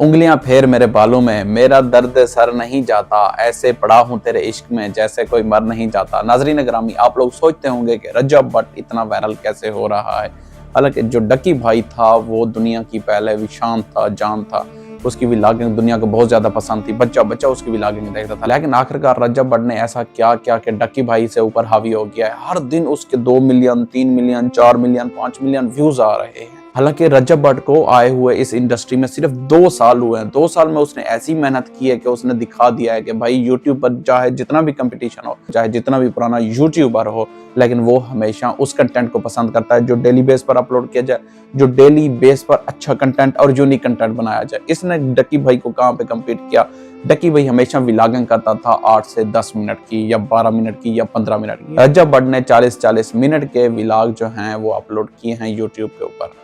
उंगलियां फेर मेरे बालों में, मेरा दर्द सर नहीं जाता, ऐसे पड़ा हूं तेरे इश्क में जैसे कोई मर नहीं जाता। नाजरीन ग्रामी, आप लोग सोचते होंगे कि रजब भट्ट इतना वायरल कैसे हो रहा है। हालांकि जो डक्की भाई था वो दुनिया की पहले भी शान था, जान था। उसकी व्लॉगिंग दुनिया को बहुत ज्यादा पसंद थी, बच्चा बच्चा उसकी व्लॉगिंग देखता था। लेकिन आखिरकार रजब भट्ट ने ऐसा क्या किया कि डक्की भाई से ऊपर हावी हो गया है। हर दिन उसके 2 million, 3 million, 4 million, 5 million views आ रहे हैं। हालांकि रजब भट्ट को आए हुए इस इंडस्ट्री में सिर्फ 2 साल हुए हैं। 2 साल में उसने ऐसी मेहनत की है कि उसने दिखा दिया है कि भाई यूट्यूब पर चाहे जितना भी कंपटीशन हो, चाहे जितना भी पुराना यूट्यूबर हो, लेकिन वो हमेशा उस कंटेंट को पसंद करता है जो डेली बेस पर अपलोड किया जाए, जो डेली बेस पर अच्छा कंटेंट और यूनिक कंटेंट बनाया जाए। इसने डक्की भाई को कहां पे कम्पीट किया। डक्की भाई हमेशा व्लॉगिंग करता था 8 से 10 मिनट की, या 12 मिनट की, या 15 मिनट की। रजब भट्ट ने 40-40 मिनट के व्लॉग जो हैं वो अपलोड किए हैं यूट्यूब के ऊपर।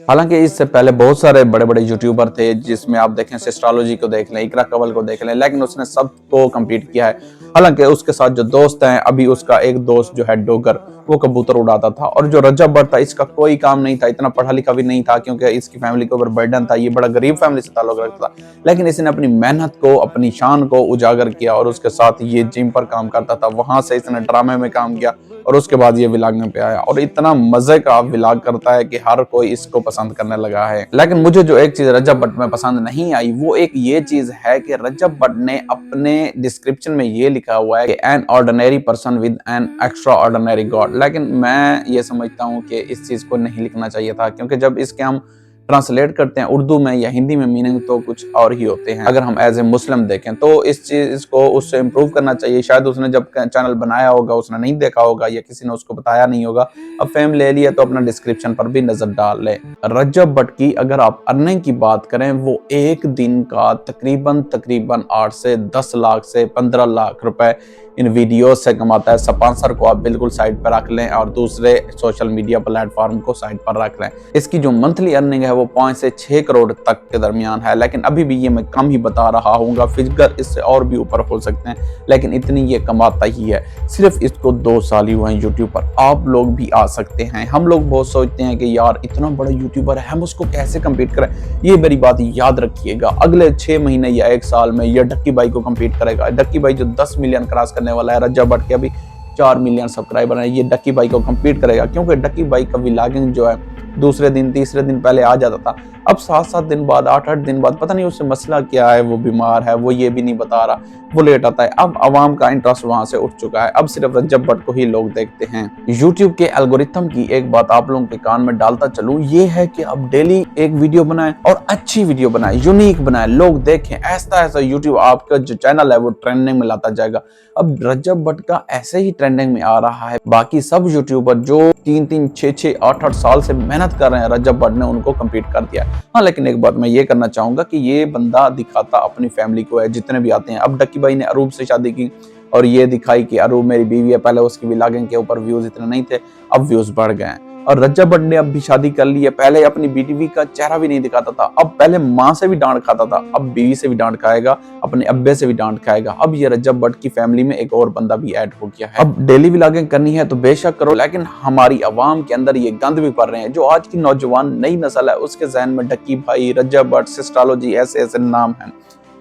हालांकि इससे पहले बहुत सारे बड़े बड़े यूट्यूबर थे, जिसमें आप देखें सिस्ट्रोलॉजी को देख लें, इकरा कंवल को देख लें, लेकिन उसने सबको कम्पीट किया है। हालांकि उसके साथ जो दोस्त हैं, अभी उसका एक दोस्त जो है डोगर, वो कबूतर उड़ाता था। और जो रजब भट्ट था, इसका कोई काम नहीं था, इतना पढ़ा लिखा भी नहीं था, क्योंकि इसकी फैमिली के ऊपर बर्डन था, ये बड़ा गरीब फैमिली से ताल्लुक रखता था। लेकिन इसने अपनी मेहनत को, अपनी शान को उजागर किया, और उसके साथ ये जिम पर काम करता था, वहां से इसने ड्रामे में काम किया, और उसके बाद ये व्लॉगिंग पे आया। और इतना मजे का व्लॉग करता है कि हर कोई इसको पसंद करने लगा है। लेकिन मुझे जो एक चीज रजब भट्ट में पसंद नहीं आई, वो एक ये चीज है कि रजब भट्ट ने अपने डिस्क्रिप्शन में ये लिखा हुआ है कि an ordinary person with an extra ordinary God. लेकिन मैं ये समझता हूँ कि इस चीज को नहीं लिखना चाहिए था, क्योंकि जब इसके हम ट्रांसलेट करते हैं उर्दू में या हिंदी में, मीनिंग तो कुछ और ही होते हैं। अगर हम एज ए मुस्लिम देखें तो इस चीज को उससे इम्प्रूव करना चाहिए। शायद उसने जब चैनल बनाया होगा उसने नहीं देखा होगा, या किसी ने उसको बताया नहीं होगा। अब फेम ले लिया तो अपना डिस्क्रिप्शन पर भी नजर डाल ले। रजब भट्ट की अगर आप अर्निंग की बात करें, वो एक दिन का तकरीबन 8 से 10 लाख से 15 लाख रुपए इन वीडियो से कमाता है। स्पॉन्सर को आप बिल्कुल साइड पर रख लें और दूसरे सोशल मीडिया प्लेटफॉर्म को साइड पर रख लें। इसकी जो मंथली अर्निंग है वो 5 से 6 करोड़ तक के दरमियान है। लेकिन अभी भी ये मैं कम ही बता रहा हूँ, फिगर इससे और भी ऊपर हो सकते हैं, लेकिन इतनी ये कमाता ही है। सिर्फ इसको 2 साल ही हुए हैं यूट्यूब पर। आप लोग भी आ सकते हैं। हम लोग बहुत सोचते हैं कि यार इतना बड़ा यूट्यूबर है, हम उसको कैसे कम्पीट करें। ये मेरी बात याद रखिएगा, अगले 6 महीने या 1 साल में ये डक्की भाई को कम्पीट करेगा। डक्की भाई जो 10 मिलियन क्रॉस करने वाला है, रजब भट्ट के अभी 4 मिलियन सब्सक्राइबर हैं, ये डक्की भाई को कम्पीट करेगा। क्योंकि डक्की भाई का व्लॉगिंग जो है दूसरे दिन, तीसरे दिन पहले आ जाता था, अब 7-7 दिन बाद, 8-8 दिन बाद, पता नहीं उससे मसला क्या है, वो बीमार है, वो ये भी नहीं बता रहा, वो लेट आता है। अब आवाम का इंटरेस्ट वहां से उठ चुका है, अब सिर्फ रजब भट्ट को ही लोग देखते हैं। यूट्यूब के एल्गोरिथम की एक बात आप लोगों के कान में डालता चलूं, ये है कि अब डेली एक वीडियो बनाएं, और अच्छी वीडियो बनाएं, यूनिक बनाएं, लोग देखें। ऐसा ऐसा यूट्यूब आपका जो चैनल है वो ट्रेंडिंग में लाता जाएगा। अब रजब भट्ट का ऐसे ही ट्रेंडिंग में आ रहा है। बाकी सब यूट्यूबर जो 3-3, 6-6, 8-8 साल से मेहनत कर रहे हैं, रजब भट्ट ने उनको कम्पीट कर दिया। हाँ, लेकिन एक बात मैं ये करना चाहूंगा कि ये बंदा दिखाता अपनी फैमिली को है, जितने भी आते हैं। अब डक्की भाई ने अरूब से शादी की और ये दिखाई कि अरूब मेरी बीवी है। पहले उसकी व्लॉगिंग के ऊपर व्यूज इतने नहीं थे, अब व्यूज बढ़ गए हैं। और रजब भट्ट ने अब भी शादी कर ली है। पहले अपनी बीवी का चेहरा भी नहीं दिखाता था, अब पहले माँ से भी डांट खाता था, अब बीवी से भी डांट खाएगा, अपने अब्बे से भी डांट खाएगा। अब ये रजब भट्ट की फैमिली में एक और बंदा भी ऐड हो गया है। अब डेली व्लॉगिंग करनी है तो बेशक करो, लेकिन हमारी आवाम के अंदर ये गंद भी पड़ रहे हैं। जो आज की नौजवान नई नस्ल है, उसके जहन में डक्की भाई, रजब भट्ट, सिस्ट्रोलॉजी, ऐसे ऐसे नाम है,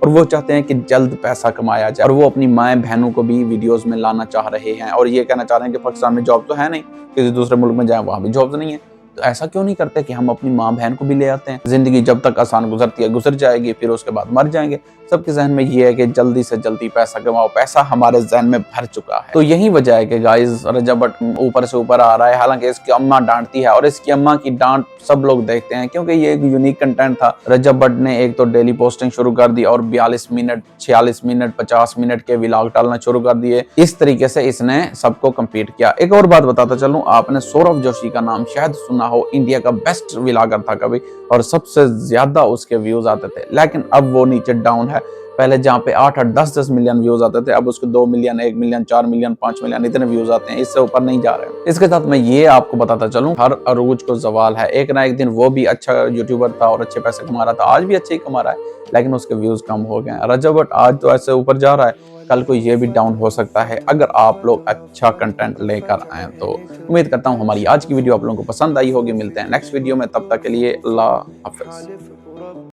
और वो चाहते हैं कि जल्द पैसा कमाया जाए। और वो अपनी माए बहनों को भी वीडियोस में लाना चाह रहे हैं, और ये कहना चाह रहे हैं कि पाकिस्तान में जॉब तो है नहीं, किसी दूसरे मुल्क में जाए वहां भी जॉब नहीं है। तो ऐसा क्यों नहीं करते कि हम अपनी माँ बहन को भी ले आते हैं। जिंदगी जब तक आसान गुजरती है, गुजर जाएगी, फिर उसके बाद मर जाएंगे। सबके जहन में ये है कि जल्दी से जल्दी पैसा कमाओ। पैसा हमारे जहन में भर चुका है। तो यही वजह है कि गाइस रजब भट्ट ऊपर से ऊपर आ रहा है। हालांकि इसकी अम्मा डांटती है, और इसकी अम्मा की डांट सब लोग देखते हैं, क्योंकि ये एक यूनिक कंटेंट था। रजब भट्ट ने एक तो डेली पोस्टिंग शुरू कर दी, और 42 मिनट, 46 मिनट, 50 मिनट के व्लॉग डालना शुरू कर दिए। इस तरीके से इसने सबको कम्पीट किया। एक और बात बताता चलूं, आपने सौरभ जोशी का नाम शायद सुना हो, इंडिया का बेस्ट व्लॉगर था कभी, और सबसे ज्यादा उसके व्यूज आते थे। लेकिन अब वो नीचे डाउन है। पहले जहाँ पे 8-8, 10-10 मिलियन व्यूज आते थे, अब उसको 2 मिलियन, 1 मिलियन, 4 मिलियन, 5 मिलियन इतने व्यूज आते हैं, इससे ऊपर नहीं जा रहे हैं। इसके साथ मैं ये आपको बताता चलूं, हर अरूज को जवाल है। एक ना एक दिन वो भी अच्छा यूट्यूबर था और अच्छे पैसे कमा रहा था, आज भी अच्छे ही कमा रहा है, लेकिन उसके व्यूज कम हो गए हैं। रजब भट्ट आज तो ऐसे ऊपर जा रहा है, कल को ये भी डाउन हो सकता है, अगर आप लोग अच्छा कंटेंट लेकर आए तो। उम्मीद करता हूँ हमारी आज की वीडियो आप लोगों को पसंद आई होगी। मिलते हैं नेक्स्ट वीडियो में, तब तक के लिए अल्लाह हाफिज।